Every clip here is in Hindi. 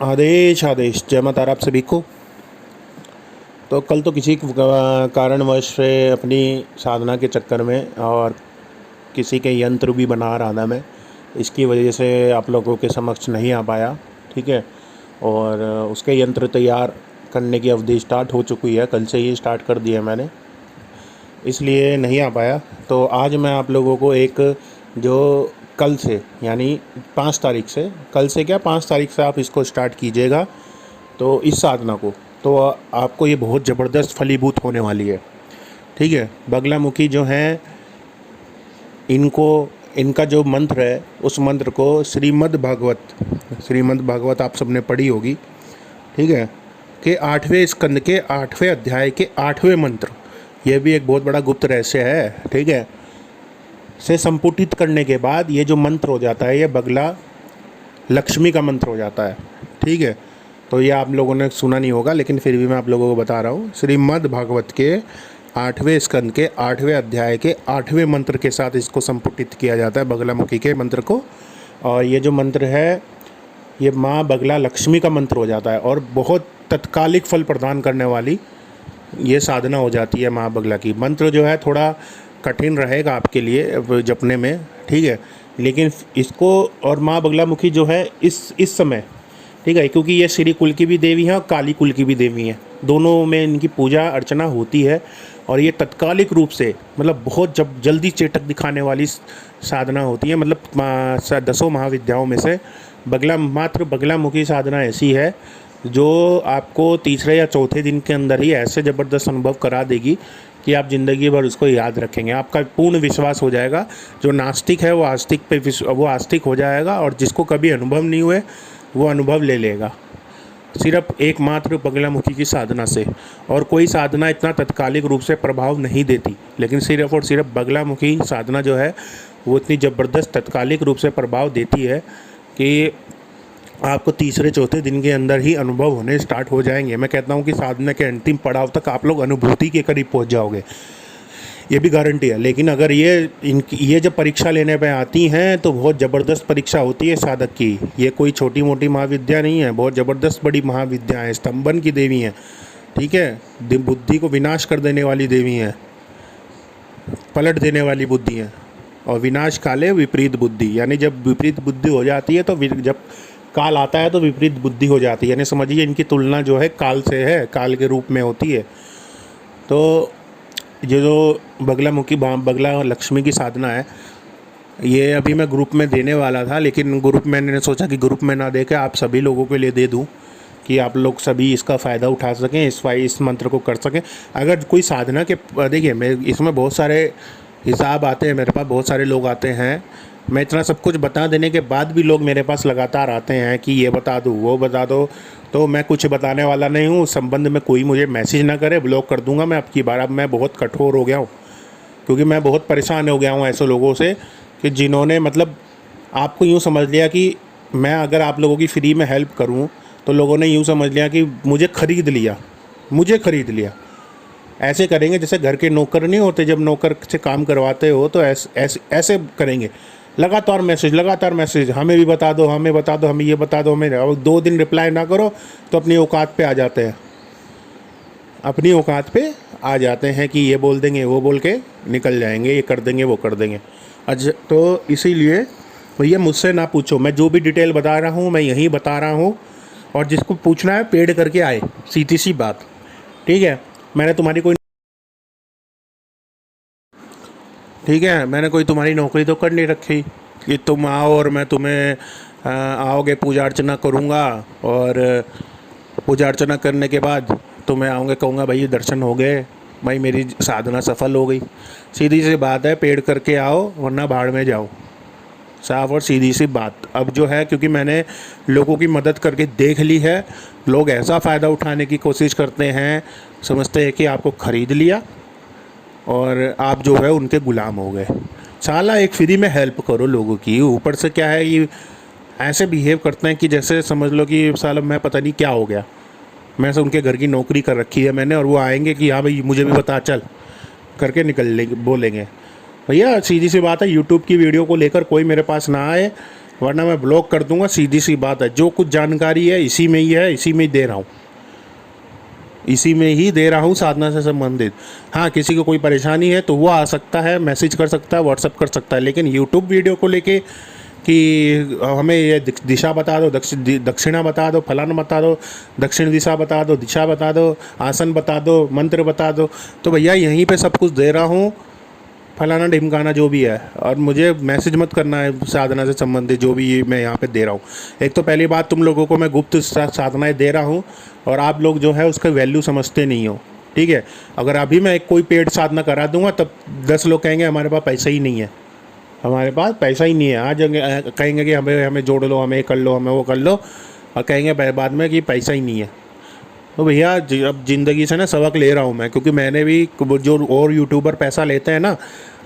आदेश आदेश, जय माता तारा आप सभी को। तो कल तो किसी कारणवश से अपनी साधना के चक्कर में और किसी के यंत्र भी बना रहा था मैं, इसकी वजह से आप लोगों के समक्ष नहीं आ पाया। ठीक है। और उसके यंत्र तैयार करने की अवधि स्टार्ट हो चुकी है, कल से ही स्टार्ट कर दिया मैंने, इसलिए नहीं आ पाया। तो आज मैं आप लोगों को एक जो कल से यानी 5 तारीख से, कल से क्या 5 तारीख से आप इसको स्टार्ट कीजिएगा तो इस साधना को, तो आपको ये बहुत ज़बरदस्त फलीभूत होने वाली है। ठीक है। बगलामुखी जो हैं इनको, इनका जो मंत्र है उस मंत्र को श्रीमद् भागवत आप सबने पढ़ी होगी। ठीक है। के 8वें स्कंद के 8वें अध्याय के 8वें मंत्र, यह भी एक बहुत बड़ा गुप्त रहस्य है। ठीक है। से संपुटित करने के बाद ये जो मंत्र हो जाता है, ये बगला लक्ष्मी का मंत्र हो जाता है। ठीक है। तो ये आप लोगों ने सुना नहीं होगा, लेकिन फिर भी मैं आप लोगों को बता रहा हूँ। श्रीमद् भागवत के 8वें स्कंद के 8वें अध्याय के 8वें मंत्र के साथ इसको संपुटित किया जाता है, बगलामुखी के मंत्र को। और ये जो मंत्र है ये माँ बगला लक्ष्मी का मंत्र हो जाता है और बहुत तत्कालिक फल प्रदान करने वाली ये साधना हो जाती है माँ बगला की। मंत्र जो है थोड़ा कठिन रहेगा आपके लिए जपने में। ठीक है। लेकिन इसको, और माँ बगलामुखी जो है इस समय, ठीक है, क्योंकि ये श्री कुल की भी देवी हैं और काली कुल की भी देवी हैं, दोनों में इनकी पूजा अर्चना होती है। और ये तत्कालिक रूप से, मतलब बहुत जल्दी चेटक दिखाने वाली साधना होती है। मतलब 10 महाविद्याओं में से मात्र बगलामुखी साधना ऐसी है जो आपको तीसरे या चौथे दिन के अंदर ही ऐसे ज़बरदस्त अनुभव करा देगी कि आप ज़िंदगी भर उसको याद रखेंगे। आपका पूर्ण विश्वास हो जाएगा। जो नास्तिक है वो आस्तिक हो जाएगा, और जिसको कभी अनुभव नहीं हुए वो अनुभव ले लेगा, सिर्फ एकमात्र बगलामुखी की साधना से। और कोई साधना इतना तत्कालिक रूप से प्रभाव नहीं देती, लेकिन सिर्फ और सिर्फ बगलामुखी साधना जो है वो इतनी ज़बरदस्त तत्कालिक रूप से प्रभाव देती है कि आपको तीसरे चौथे दिन के अंदर ही अनुभव होने स्टार्ट हो जाएंगे। मैं कहता हूँ कि साधना के अंतिम पड़ाव तक आप लोग अनुभूति के करीब पहुँच जाओगे, ये भी गारंटी है। लेकिन अगर ये जब परीक्षा लेने पे आती हैं तो बहुत ज़बरदस्त परीक्षा होती है साधक की। ये कोई छोटी मोटी महाविद्या नहीं है, बहुत ज़बरदस्त बड़ी महाविद्या है, स्तंभन की देवी हैं। ठीक है। बुद्धि को विनाश कर देने वाली देवी हैं, पलट देने वाली बुद्धि हैं। और विनाश काले विपरीत बुद्धि, यानी जब विपरीत बुद्धि हो जाती है तो जब काल आता है तो विपरीत बुद्धि हो जाती है। यानी समझिए इनकी तुलना जो है काल से है, काल के रूप में होती है। तो ये जो बगला लक्ष्मी की साधना है, ये अभी मैं ग्रुप में देने वाला था, लेकिन ग्रुप में मैंने सोचा कि ग्रुप में ना दे के आप सभी लोगों के लिए दे दूं कि आप लोग सभी इसका फ़ायदा उठा सकें, इस मंत्र को कर सकें। अगर कोई साधना के, देखिए मैं इसमें बहुत सारे हिसाब आते हैं, मेरे पास बहुत सारे लोग आते हैं। मैं इतना सब कुछ बता देने के बाद भी लोग मेरे पास लगातार आते हैं कि ये बता दो वो बता दो, तो मैं कुछ बताने वाला नहीं हूँ। संबंध में कोई मुझे मैसेज ना करे, ब्लॉक कर दूंगा मैं आपकी बार। अब मैं बहुत कठोर हो गया हूँ, क्योंकि मैं बहुत परेशान हो गया हूँ ऐसे लोगों से कि जिन्होंने, मतलब आपको यूँ समझ लिया कि मैं अगर आप लोगों की फ्री में हेल्प करूँ तो लोगों ने यूँ समझ लिया कि मुझे ख़रीद लिया। ऐसे करेंगे जैसे घर के नौकर नहीं होते, जब नौकर से काम करवाते हो तो ऐसे करेंगे। लगातार मैसेज, हमें भी बता दो, हमें ये बता दो, हमें। और 2 दिन रिप्लाई ना करो तो अपनी औकात पे आ जाते हैं कि ये बोल देंगे, वो बोल के निकल जाएंगे, ये कर देंगे, वो कर देंगे। अच्छा, तो इसीलिए भैया मुझसे ना पूछो, मैं जो भी डिटेल बता रहा हूँ मैं यहीं बता रहा हूँ। और जिसको पूछना है पेड करके आए, सीधी सी बात। ठीक है। मैंने तुम्हारी तुम्हारी नौकरी तो कर नहीं रखी कि तुम आओ और मैं तुम्हें आओगे, पूजा अर्चना करूँगा, और पूजा अर्चना करने के बाद तुम्हें आऊँगे, कहूँगा भाई दर्शन हो गए, भाई मेरी साधना सफल हो गई। सीधी सी बात है, पेड़ करके आओ वरना भाड़ में जाओ, साफ और सीधी सी बात। अब जो है, क्योंकि मैंने लोगों की मदद करके देख ली है, लोग ऐसा फ़ायदा उठाने की कोशिश करते हैं, समझते हैं कि आपको ख़रीद लिया और आप जो है उनके गुलाम हो गए। साला एक फ्री में हेल्प करो लोगों की, ऊपर से क्या है ये ऐसे बिहेव करते हैं कि जैसे समझ लो कि साला मैं पता नहीं क्या हो गया, मैं से उनके घर की नौकरी कर रखी है मैंने, और वो आएंगे कि हाँ भाई मुझे भी बता, चल करके निकल लेंगे, बोलेंगे। भैया सीधी सी बात है, यूट्यूब की वीडियो को लेकर कोई मेरे पास ना आए, वरना मैं ब्लॉक कर दूंगा। सीधी सी बात है, जो कुछ जानकारी है इसी में ही है, इसी में ही दे रहा हूँ, इसी में ही दे रहा हूँ साधना से संबंधित। हाँ, किसी को कोई परेशानी है तो वो आ सकता है, मैसेज कर सकता है, व्हाट्सअप कर सकता है, लेकिन यूट्यूब वीडियो को लेके कि हमें ये दिशा बता दो, दक्षिणा बता दो, फलाना बता दो, दक्षिण दिशा बता दो, दिशा बता दो, आसन बता दो, मंत्र बता दो, तो भैया यहीं पे सब कुछ दे रहा हूँ, फलाना ढिमकाना जो भी है। और मुझे मैसेज मत करना है साधना से संबंधित जो भी मैं यहाँ पे दे रहा हूँ। एक तो पहली बात, तुम लोगों को मैं गुप्त साधनाएँ दे रहा हूँ और आप लोग जो है उसका वैल्यू समझते नहीं हो, ठीक है। अगर अभी मैं कोई पेड साधना करा दूंगा तब 10 लोग कहेंगे हमारे पास पैसा ही नहीं है, हमारे पास पैसा ही नहीं है। आज कहेंगे कि हमें जोड़ लो, हमें कर लो, हमें वो कर लो, और कहेंगे बाद में कि पैसा ही नहीं है। तो भैया अब ज़िंदगी से ना सबक ले रहा हूँ मैं, क्योंकि मैंने भी जो और यूट्यूबर पैसा लेते हैं ना,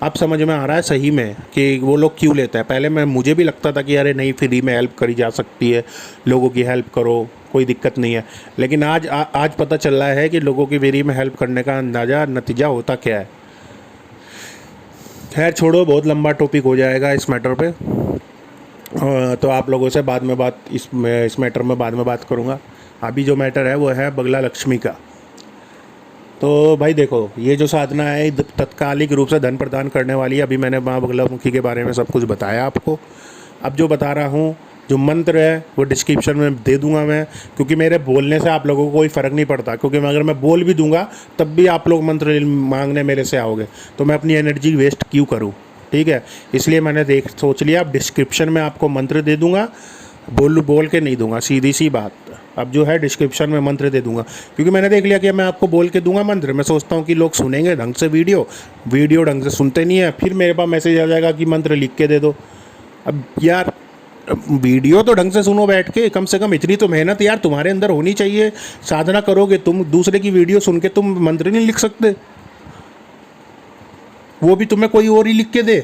अब समझ में आ रहा है सही में कि वो लोग क्यों लेते हैं। पहले मुझे भी लगता था कि अरे नहीं, फ्री में हेल्प करी जा सकती है, लोगों की हेल्प करो, कोई दिक्कत नहीं है। लेकिन आज पता चल रहा है कि लोगों की फ्री में हेल्प करने का नतीजा होता क्या है। खैर छोड़ो, बहुत लंबा टॉपिक हो जाएगा इस मैटर पे, तो आप लोगों से बाद में इस मैटर में बाद में बात करूँगा। अभी जो मैटर है वो है बगला लक्ष्मी का। तो भाई देखो, ये जो साधना है तत्कालिक रूप से धन प्रदान करने वाली है। अभी मैंने माँ बगलामुखी के बारे में सब कुछ बताया आपको। अब जो बता रहा हूँ, जो मंत्र है वो डिस्क्रिप्शन में दे दूंगा मैं, क्योंकि मेरे बोलने से आप लोगों को कोई फ़र्क नहीं पड़ता। क्योंकि अगर मैं बोल भी दूंगा तब भी आप लोग मंत्र मांगने मेरे से आओगे, तो मैं अपनी एनर्जी वेस्ट क्यों करूँ, ठीक है। इसलिए मैंने सोच लिया, अब डिस्क्रिप्शन में आपको मंत्र दे दूंगा, बोल के नहीं दूंगा, सीधी सी बात। अब जो है डिस्क्रिप्शन में मंत्र दे दूंगा, क्योंकि मैंने देख लिया कि मैं आपको बोल के दूंगा मंत्र, मैं सोचता हूँ कि लोग सुनेंगे ढंग से वीडियो ढंग से सुनते नहीं है, फिर मेरे पास मैसेज आ जाएगा कि मंत्र लिख के दे दो। अब यार वीडियो तो ढंग से सुनो बैठ के, कम से कम इतनी तो मेहनत यार तुम्हारे अंदर होनी चाहिए। साधना करोगे तुम, दूसरे की वीडियो सुन के तुम मंत्र नहीं लिख सकते, वो भी तुम्हें कोई और ही लिख के दे।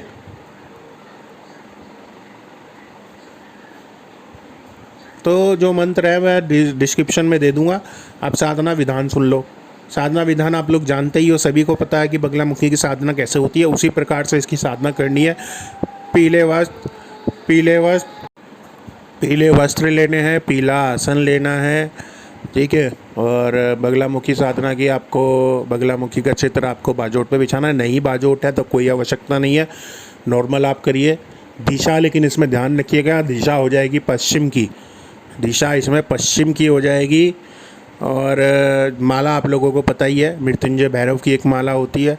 तो जो मंत्र है मैं डिस्क्रिप्शन में दे दूंगा, आप साधना विधान सुन लो। साधना विधान आप लोग जानते ही हो, सभी को पता है कि बगलामुखी की साधना कैसे होती है, उसी प्रकार से इसकी साधना करनी है। पीले वस्त्र लेने हैं, पीला आसन लेना है, ठीक है। और बगलामुखी साधना की आपको बगलामुखी का चित्र आपको बाजोट पे बिछाना है। नहीं बाजोट है तो कोई आवश्यकता नहीं है, नॉर्मल आप करिए। दिशा लेकिन इसमें ध्यान रखिएगा, दिशा हो जाएगी पश्चिम की, दिशा इसमें पश्चिम की हो जाएगी। और माला आप लोगों को पता ही है, मृत्युंजय भैरव की एक माला होती है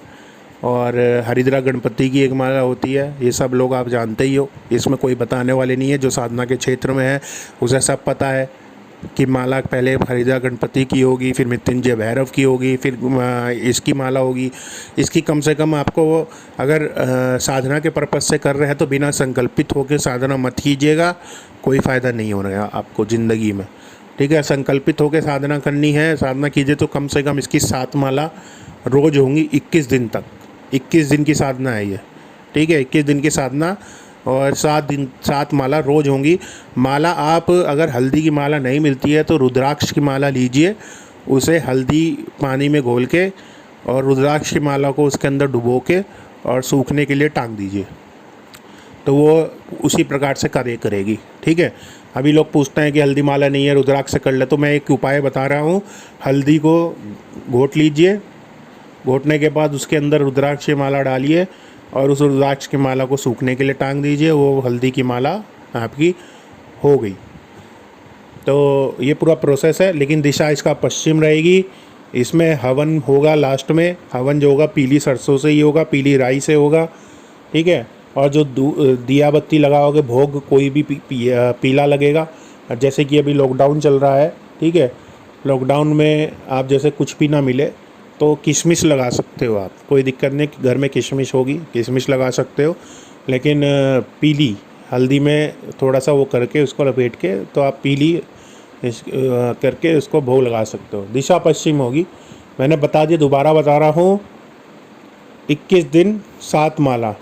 और हरिद्रा गणपति की एक माला होती है, ये सब लोग आप जानते ही हो, इसमें कोई बताने वाले नहीं है। जो साधना के क्षेत्र में है उसे सब पता है कि माला पहले हरिद्रा गणपति की होगी, फिर मृत्युंजय भैरव की होगी, फिर इसकी माला होगी। इसकी कम से कम आपको, अगर साधना के पर्पज़ से कर रहे हैं तो बिना संकल्पित होकर साधना मत कीजिएगा, कोई फ़ायदा नहीं होगा आपको ज़िंदगी में, ठीक है। संकल्पित होकर साधना करनी है, साधना कीजिए तो कम से कम इसकी 7 माला रोज़ होंगी 21 दिन तक। 21 दिन की साधना है ये, ठीक है, 21 दिन की साधना, और 7 माला रोज़ होंगी। माला आप अगर हल्दी की माला नहीं मिलती है तो रुद्राक्ष की माला लीजिए, उसे हल्दी पानी में घोल के और रुद्राक्ष की माला को उसके अंदर डुबो के और सूखने के लिए टांग दीजिए, तो वो उसी प्रकार से करेगी, ठीक है। अभी लोग पूछते हैं कि हल्दी माला नहीं है, रुद्राक्ष से कर ले, तो मैं एक उपाय बता रहा हूँ। हल्दी को घोट लीजिए, घोटने के बाद उसके अंदर रुद्राक्ष की माला डालिए और उस रुद्राक्ष की माला को सूखने के लिए टांग दीजिए, वो हल्दी की माला आपकी हो गई। तो ये पूरा प्रोसेस है, लेकिन दिशा इसका पश्चिम रहेगी। इसमें हवन होगा, लास्ट में हवन जो होगा पीली सरसों से ही होगा, पीली राई से होगा, ठीक है। और जो दिया बत्ती लगाओगे, भोग कोई भी पीला लगेगा। जैसे कि अभी लॉकडाउन चल रहा है, ठीक है, लॉकडाउन में आप जैसे कुछ भी ना मिले तो किशमिश लगा सकते हो आप, कोई दिक्कत नहीं, घर में किशमिश होगी, किशमिश लगा सकते हो। लेकिन पीली हल्दी में थोड़ा सा वो करके उसको लपेट के, तो आप पीली करके उसको भोग लगा सकते हो। दिशा पश्चिम होगी, मैंने बता दिया, दोबारा बता रहा हूँ। 21 दिन 7 माला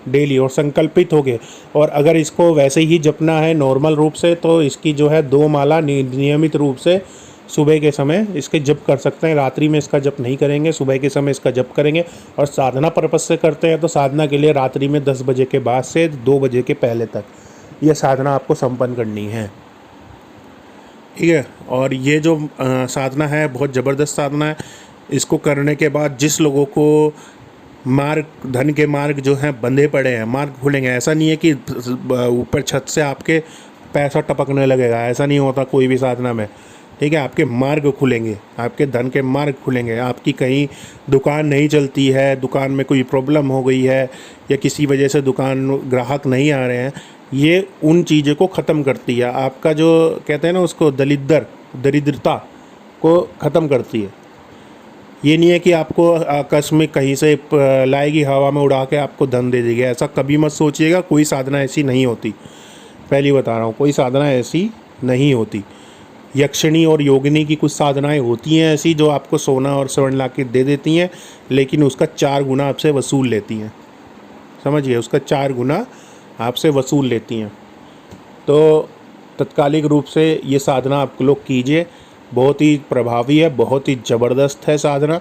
डेली और संकल्पित हो गए। और अगर इसको वैसे ही जपना है नॉर्मल रूप से, तो इसकी जो है 2 माला नियमित रूप से सुबह के समय इसके जप कर सकते हैं। रात्रि में इसका जप नहीं करेंगे, सुबह के समय इसका जप करेंगे। और साधना पर्पस से करते हैं तो साधना के लिए रात्रि में 10 बजे के बाद से 2 बजे के पहले तक ये साधना आपको संपन्न करनी है। ठीक है। और ये जो साधना है बहुत ज़बरदस्त साधना है। इसको करने के बाद जिस लोगों को मार्ग, धन के मार्ग जो हैं बंधे पड़े हैं, मार्ग खुलेंगे। ऐसा नहीं है कि ऊपर छत से आपके पैसा टपकने लगेगा, ऐसा नहीं होता कोई भी साधना में। ठीक है। आपके मार्ग खुलेंगे, आपके धन के मार्ग खुलेंगे। आपकी कहीं दुकान नहीं चलती है, दुकान में कोई प्रॉब्लम हो गई है या किसी वजह से दुकान ग्राहक नहीं आ रहे हैं, ये उन चीज़ों को ख़त्म करती है। आपका जो कहते हैं ना उसको दरिद्रता को ख़त्म करती है। ये नहीं है कि आपको आकस्मिक कहीं से लाएगी, हवा में उड़ा के आपको धन दे देगी, ऐसा कभी मत सोचिएगा। कोई साधना ऐसी नहीं होती, पहली बता रहा हूँ, कोई साधना ऐसी नहीं होती। यक्षिणी और योगिनी की कुछ साधनाएं होती हैं ऐसी जो आपको सोना और स्वर्ण ला के दे देती हैं, लेकिन उसका 4 गुना आपसे वसूल लेती हैं। समझिए, उसका 4 गुना आपसे वसूल लेती हैं। तो तत्कालिक रूप से ये साधना आप लोग कीजिए, बहुत ही प्रभावी है, बहुत ही ज़बरदस्त है साधना।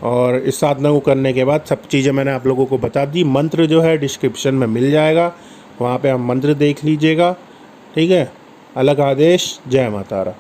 और इस साधना को करने के बाद सब चीज़ें मैंने आप लोगों को बता दी। मंत्र जो है डिस्क्रिप्शन में मिल जाएगा, वहाँ पे आप मंत्र देख लीजिएगा। ठीक है। अलग आदेश। जय माता रा।